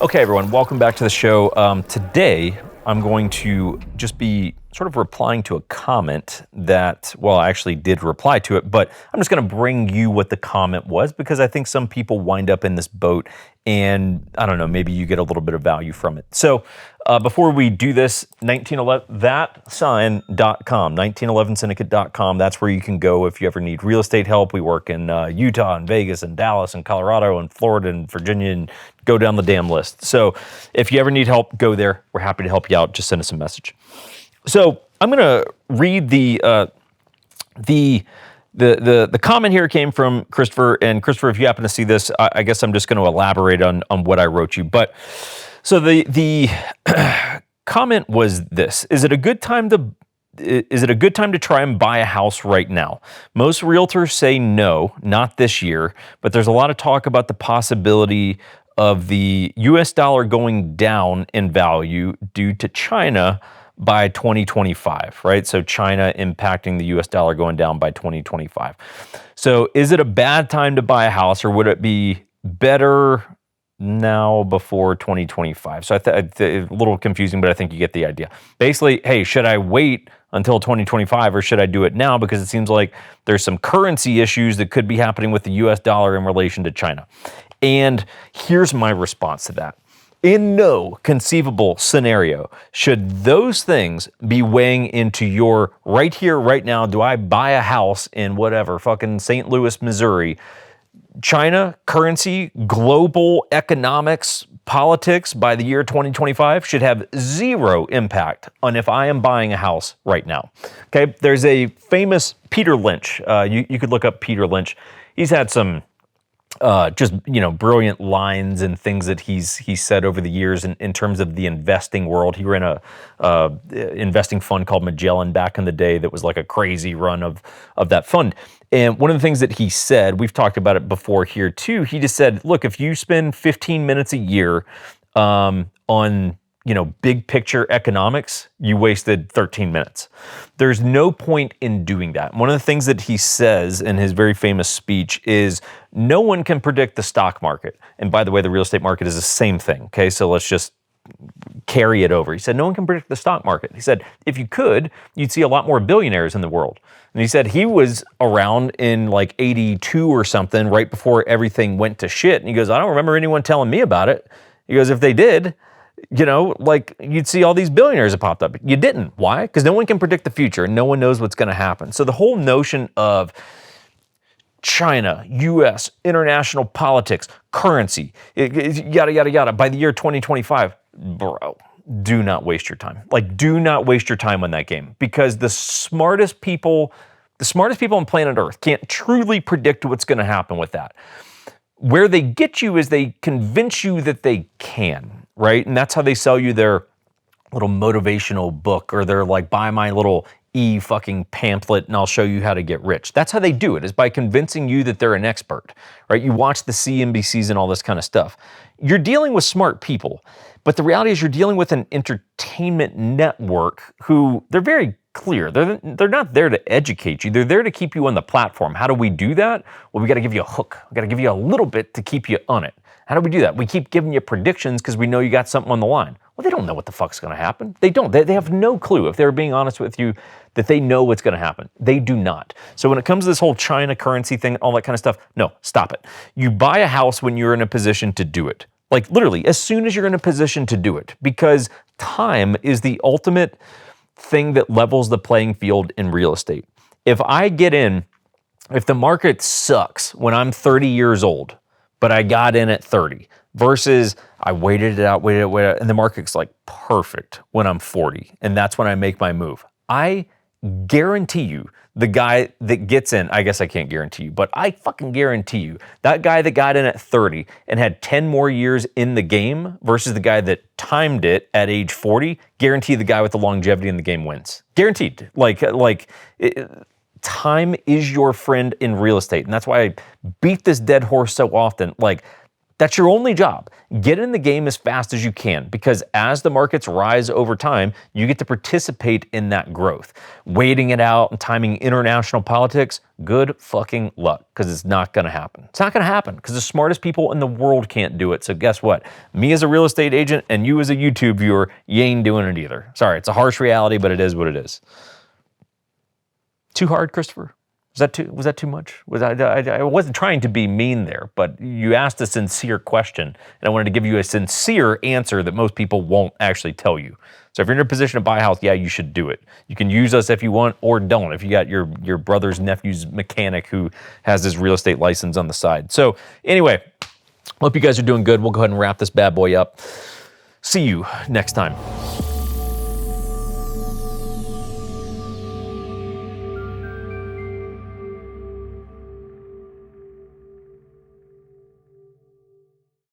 Okay, everyone, welcome back to the show. Today, I'm going to just be sort of replying to a comment that, well, I actually did reply to it, but I'm just going to bring you what the comment was because I think some people wind up in this boat and I don't know, maybe you get a little bit of value from it. So before we do this, 1911thatsign.com, 1911syndicate.com, that's where you can go if you ever need real estate help. We work in Utah and Vegas and Dallas and Colorado and Florida and Virginia and go down the damn list. So if you ever need help, go there. We're happy to help you out. Just send us a message. So I'm going to read the comment here came from Christopher. And Christopher, if you happen to see this, I guess I'm just going to elaborate on what I wrote you. But so the comment was this: Is it a good time to try and buy a house right now? Most realtors say no, not this year, but there's a lot of talk about the possibility of the US dollar going down in value due to China by 2025, right? So China impacting the US dollar going down by 2025. So is it a bad time to buy a house, or would it be better now before 2025? So a little confusing, but I think you get the idea. Basically, hey, should I wait until 2025 or should I do it now? Because it seems like there's some currency issues that could be happening with the US dollar in relation to China. And here's my response to that. In no conceivable scenario should those things be weighing into your right here, right now, do I buy a house in whatever, fucking St. Louis, Missouri? China, currency, global economics, politics by the year 2025 should have zero impact on if I am buying a house right now. Okay, there's a famous Peter Lynch. You could look up Peter Lynch. He's had some just, brilliant lines and things that he's said over the years in terms of the investing world. He ran a investing fund called Magellan back in the day that was like a crazy run of that fund. And one of the things that he said, we've talked about it before here too, he just said, look, if you spend 15 minutes a year on big picture economics, you wasted 13 minutes. There's no point in doing that. One of the things that he says in his very famous speech is no one can predict the stock market. And by the way, the real estate market is the same thing. Okay, so let's just carry it over. He said, no one can predict the stock market. He said, if you could, you'd see a lot more billionaires in the world. And he said he was around in like 82 or something, right before everything went to shit. And he goes, I don't remember anyone telling me about it. He goes, if they did, you'd see all these billionaires that popped up. You didn't. Why? Because no one can predict the future and no one knows what's going to happen. So the whole notion of China, US, international politics, currency, yada, yada, yada, by the year 2025, bro, do not waste your time. Do not waste your time on that game, because the smartest people on planet Earth can't truly predict what's going to happen with that. Where they get you is they convince you that they can, right? And that's how they sell you their little motivational book, or they're like, buy my little fucking pamphlet and I'll show you how to get rich. That's how they do it, is by convincing you that they're an expert, right? You watch the CNBCs and all this kind of stuff. You're dealing with smart people, but the reality is you're dealing with an entertainment network who, they're very clear. They're not there to educate you. They're there to keep you on the platform. How do we do that? Well, we got to give you a hook. We got to give you a little bit to keep you on it. How do we do that? We keep giving you predictions because we know you got something on the line. Well, they don't know what the fuck's going to happen. They don't. They have no clue, if they're being honest with you, that they know what's going to happen. They do not. So when it comes to this whole China currency thing, all that kind of stuff, no, stop it. You buy a house when you're in a position to do it. Like literally, as soon as you're in a position to do it, because time is the ultimate thing that levels the playing field in real estate. If the market sucks when I'm 30 years old, but I got in at 30, versus I waited it out, and the market's like perfect when I'm 40, and that's when I make my move. I guarantee you, the guy that gets in, I guess I can't guarantee you, but I fucking guarantee you, that guy that got in at 30 and had 10 more years in the game versus the guy that timed it at age 40, guarantee the guy with the longevity in the game wins. Guaranteed. Time is your friend in real estate. And that's why I beat this dead horse so often. That's your only job. Get in the game as fast as you can, because as the markets rise over time, you get to participate in that growth. Waiting it out and timing international politics, good fucking luck, because it's not going to happen. It's not going to happen because the smartest people in the world can't do it. So guess what? Me as a real estate agent and you as a YouTube viewer, you ain't doing it either. Sorry, it's a harsh reality, but it is what it is. Too hard, Christopher? Was that too much? I wasn't trying to be mean there, but you asked a sincere question, and I wanted to give you a sincere answer that most people won't actually tell you. So if you're in a position to buy a house, yeah, you should do it. You can use us if you want, or don't. If you got your brother's nephew's mechanic who has his real estate license on the side. So anyway, hope you guys are doing good. We'll go ahead and wrap this bad boy up. See you next time.